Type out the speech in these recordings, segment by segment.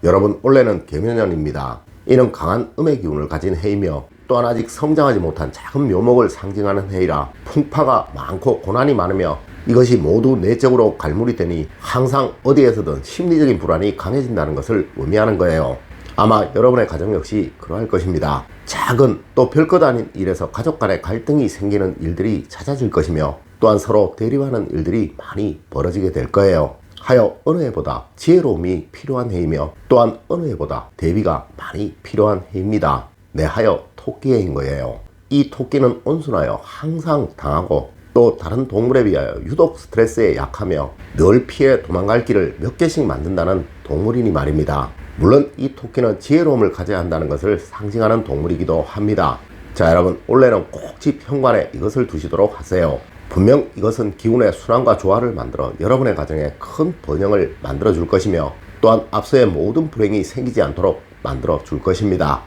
여러분, 올해는 개묘년입니다. 이는 강한 음의 기운을 가진 해이며 또한 아직 성장하지 못한 작은 묘목을 상징하는 해이라 풍파가 많고 고난이 많으며 이것이 모두 내적으로 갈물이 되니 항상 어디에서든 심리적인 불안이 강해진다는 것을 의미하는 거예요. 아마 여러분의 가정 역시 그러할 것입니다. 작은 또 별것 아닌 일에서 가족 간의 갈등이 생기는 일들이 잦아질 것이며 또한 서로 대립하는 일들이 많이 벌어지게 될 거예요. 하여 어느 해보다 지혜로움이 필요한 해이며 또한 어느 해보다 대비가 많이 필요한 해입니다. 네, 하여 토끼해인 거예요. 이 토끼는 온순하여 항상 당하고 또 다른 동물에 비하여 유독 스트레스에 약하며 늘 피해 도망갈 길을 몇 개씩 만든다는 동물이니 말입니다. 물론 이 토끼는 지혜로움을 가져야 한다는 것을 상징하는 동물이기도 합니다. 자, 여러분, 올해는 꼭 집 현관에 이것을 두시도록 하세요. 분명 이것은 기운의 순환과 조화를 만들어 여러분의 가정에 큰 번영을 만들어 줄 것이며 또한 앞서의 모든 불행이 생기지 않도록 만들어 줄 것입니다.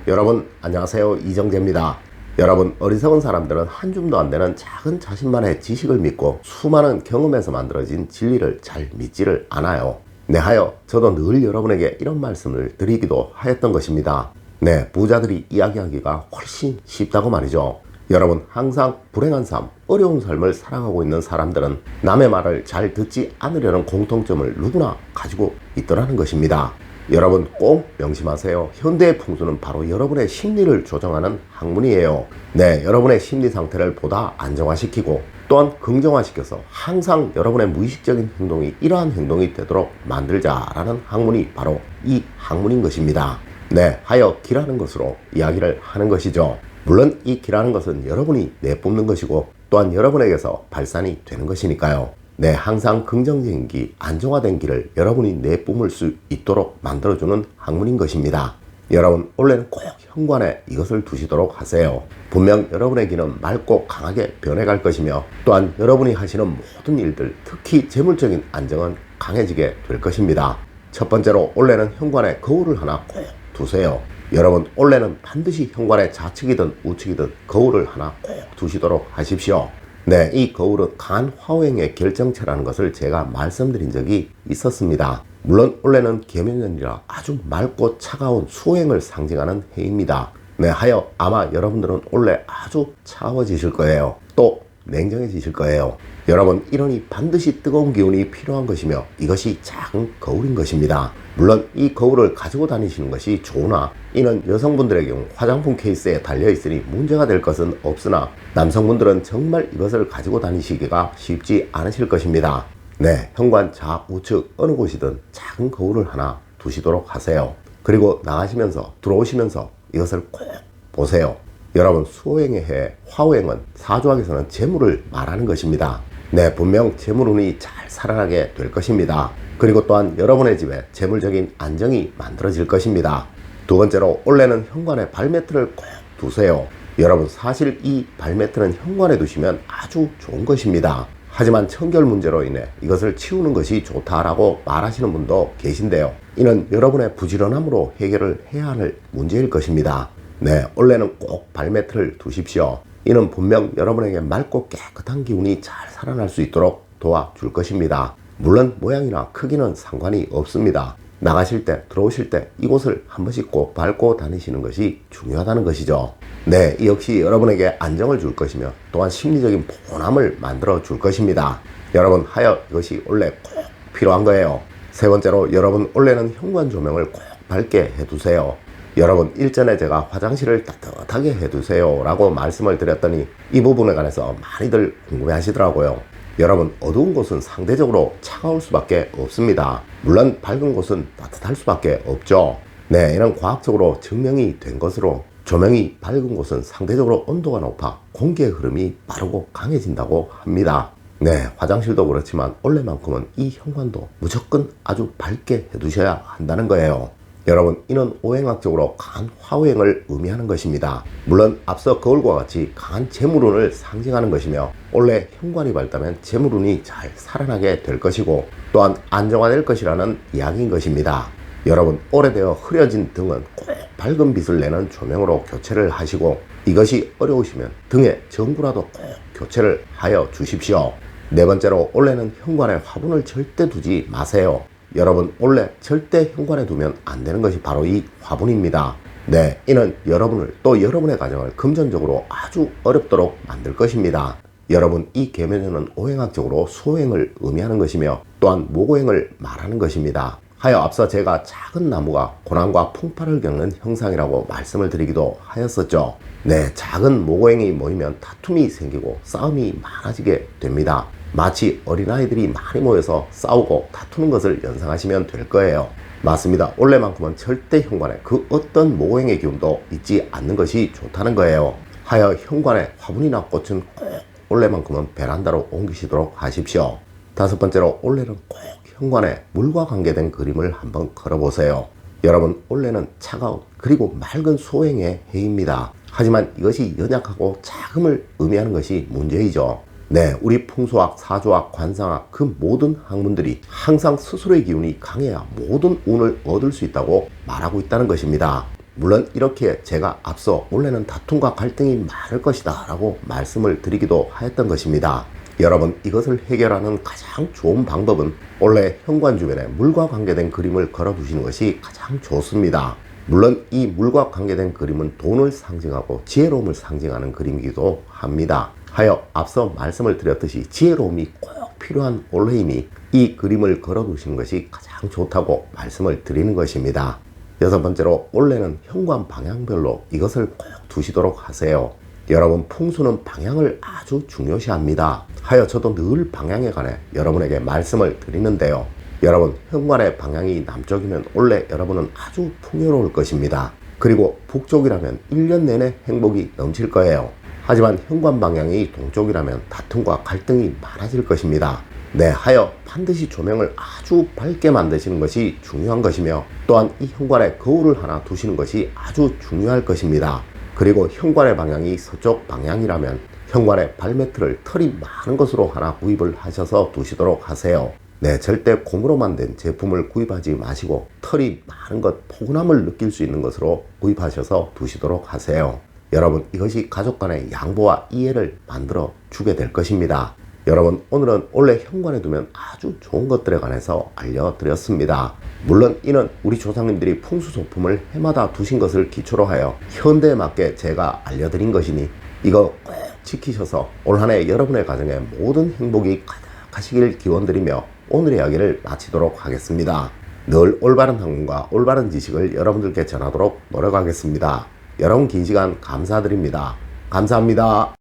여러분, 안녕하세요. 이정재입니다. 여러분, 어리석은 사람들은 한 줌도 안 되는 작은 자신만의 지식을 믿고 수많은 경험에서 만들어진 진리를 잘 믿지를 않아요. 네, 하여 저도 늘 여러분에게 이런 말씀을 드리기도 하였던 것입니다. 네, 부자들이 이야기하기가 훨씬 쉽다고 말이죠. 여러분, 항상 불행한 삶, 어려운 삶을 살아가고 있는 사람들은 남의 말을 잘 듣지 않으려는 공통점을 누구나 가지고 있더라는 것입니다. 여러분, 꼭 명심하세요. 현대의 풍수는 바로 여러분의 심리를 조정하는 학문이에요. 네, 여러분의 심리 상태를 보다 안정화시키고 또한 긍정화시켜서 항상 여러분의 무의식적인 행동이 이러한 행동이 되도록 만들자라는 학문이 바로 이 학문인 것입니다. 네, 하여 기라는 것으로 이야기를 하는 것이죠. 물론 이 기라는 것은 여러분이 내뿜는 것이고 또한 여러분에게서 발산이 되는 것이니까요. 네, 항상 긍정적인 기, 안정화된 기를 여러분이 내뿜을 수 있도록 만들어주는 학문인 것입니다. 여러분, 올해는 꼭 현관에 이것을 두시도록 하세요. 분명 여러분의 기는 맑고 강하게 변해갈 것이며 또한 여러분이 하시는 모든 일들, 특히 재물적인 안정은 강해지게 될 것입니다. 첫 번째로 올해는 현관에 거울을 하나 꼭 두세요. 여러분, 올해는 반드시 현관에 좌측이든 우측이든 거울을 하나 꼭 두시도록 하십시오. 네, 이 거울은 강한 화오행의 결정체라는 것을 제가 말씀드린 적이 있었습니다. 물론 올해는 개묘년이라 아주 맑고 차가운 수호행을 상징하는 해입니다. 네, 하여 아마 여러분들은 올해 아주 차가워지실 거예요. 또 냉정해지실 거예요. 여러분, 이러니 반드시 뜨거운 기운이 필요한 것이며 이것이 작은 거울인 것입니다. 물론 이 거울을 가지고 다니시는 것이 좋으나 이는 여성분들의 경우 화장품 케이스에 달려있으니 문제가 될 것은 없으나 남성분들은 정말 이것을 가지고 다니시기가 쉽지 않으실 것입니다. 네, 현관 좌우측 어느 곳이든 작은 거울을 하나 두시도록 하세요. 그리고 나가시면서 들어오시면서 이것을 꼭 보세요. 여러분, 수호행의 해, 화호행은 사주학에서는 재물을 말하는 것입니다. 네, 분명 재물운이 잘 살아나게 될 것입니다. 그리고 또한 여러분의 집에 재물적인 안정이 만들어질 것입니다. 두 번째로, 올해는 현관에 발매트를 꼭 두세요. 여러분, 사실 이 발매트는 현관에 두시면 아주 좋은 것입니다. 하지만 청결 문제로 인해 이것을 치우는 것이 좋다라고 말하시는 분도 계신데요. 이는 여러분의 부지런함으로 해결을 해야 할 문제일 것입니다. 네, 올해는 꼭 발매트를 두십시오. 이는 분명 여러분에게 맑고 깨끗한 기운이 잘 살아날 수 있도록 도와줄 것입니다. 물론 모양이나 크기는 상관이 없습니다. 나가실 때, 들어오실 때 이곳을 한 번씩 꼭 밟고 다니시는 것이 중요하다는 것이죠. 네, 이 역시 여러분에게 안정을 줄 것이며 또한 심리적인 보람을 만들어 줄 것입니다. 여러분, 하여 이것이 올해 꼭 필요한 거예요. 세 번째로, 여러분, 올해는 현관 조명을 꼭 밝게 해두세요. 여러분, 일전에 제가 화장실을 따뜻하게 해두세요 라고 말씀을 드렸더니 이 부분에 관해서 많이들 궁금해 하시더라고요. 여러분, 어두운 곳은 상대적으로 차가울 수밖에 없습니다. 물론 밝은 곳은 따뜻할 수밖에 없죠. 네, 이런 과학적으로 증명이 된 것으로 조명이 밝은 곳은 상대적으로 온도가 높아 공기의 흐름이 빠르고 강해진다고 합니다. 네, 화장실도 그렇지만 올해만큼은 이 현관도 무조건 아주 밝게 해두셔야 한다는 거예요. 여러분, 이는 오행학적으로 강한 화오행을 의미하는 것입니다. 물론 앞서 거울과 같이 강한 재물운을 상징하는 것이며 올해 현관이 밝다면 재물운이 잘 살아나게 될 것이고 또한 안정화될 것이라는 이야기인 것입니다. 여러분, 오래되어 흐려진 등은 꼭 밝은 빛을 내는 조명으로 교체를 하시고 이것이 어려우시면 등에 전구라도 꼭 교체를 하여 주십시오. 네 번째로 올해는 현관에 화분을 절대 두지 마세요. 여러분, 올해 절대 현관에 두면 안 되는 것이 바로 이 화분입니다. 네, 이는 여러분을 또 여러분의 가정을 금전적으로 아주 어렵도록 만들 것입니다. 여러분, 이 계면에는 오행학적으로 수오행을 의미하는 것이며 또한 모고행을 말하는 것입니다. 하여 앞서 제가 작은 나무가 고난과 풍파를 겪는 형상이라고 말씀을 드리기도 하였었죠. 네, 작은 모고행이 모이면 다툼이 생기고 싸움이 많아지게 됩니다. 마치 어린아이들이 많이 모여서 싸우고 다투는 것을 연상하시면 될 거예요. 맞습니다. 올해만큼은 절대 현관에 그 어떤 모고행의 기운도 있지 않는 것이 좋다는 거예요. 하여 현관에 화분이나 꽃은 꼭 올해만큼은 베란다로 옮기시도록 하십시오. 다섯 번째로 올해는 꼭 현관에 물과 관계된 그림을 한번 걸어보세요. 여러분, 올해는 차가운 그리고 맑은 수오행의 해입니다. 하지만 이것이 연약하고 자금을 의미하는 것이 문제이죠. 네, 우리 풍수학, 사주학, 관상학 그 모든 학문들이 항상 스스로의 기운이 강해야 모든 운을 얻을 수 있다고 말하고 있다는 것입니다. 물론 이렇게 제가 앞서 올해는 다툼과 갈등이 많을 것이다 라고 말씀을 드리기도 하였던 것입니다. 여러분, 이것을 해결하는 가장 좋은 방법은 올해 현관 주변에 물과 관계된 그림을 걸어 두시는 것이 가장 좋습니다. 물론 이 물과 관계된 그림은 돈을 상징하고 지혜로움을 상징하는 그림이기도 합니다. 하여 앞서 말씀을 드렸듯이 지혜로움이 꼭 필요한 올해이니 이 그림을 걸어 두시는 것이 가장 좋다고 말씀을 드리는 것입니다. 여섯 번째로 올해는 현관 방향별로 이것을 꼭 두시도록 하세요. 여러분, 풍수는 방향을 아주 중요시합니다. 하여 저도 늘 방향에 관해 여러분에게 말씀을 드리는데요. 여러분, 현관의 방향이 남쪽이면 올해 여러분은 아주 풍요로울 것입니다. 그리고 북쪽이라면 1년 내내 행복이 넘칠 거예요. 하지만 현관 방향이 동쪽이라면 다툼과 갈등이 많아질 것입니다. 네, 하여 반드시 조명을 아주 밝게 만드시는 것이 중요한 것이며 또한 이 현관에 거울을 하나 두시는 것이 아주 중요할 것입니다. 그리고 현관의 방향이 서쪽 방향이라면 현관에 발매트를 털이 많은 것으로 하나 구입을 하셔서 두시도록 하세요. 네, 절대 고무로 만든 제품을 구입하지 마시고 털이 많은 것, 포근함을 느낄 수 있는 것으로 구입하셔서 두시도록 하세요. 여러분, 이것이 가족 간의 양보와 이해를 만들어 주게 될 것입니다. 여러분, 오늘은 올해 현관에 두면 아주 좋은 것들에 관해서 알려드렸습니다. 물론 이는 우리 조상님들이 풍수소품을 해마다 두신 것을 기초로 하여 현대에 맞게 제가 알려드린 것이니 이거 꼭 지키셔서 올 한 해 여러분의 가정에 모든 행복이 가득하시길 기원드리며 오늘의 이야기를 마치도록 하겠습니다. 늘 올바른 학문과 올바른 지식을 여러분들께 전하도록 노력하겠습니다. 여러분, 긴 시간 감사드립니다. 감사합니다.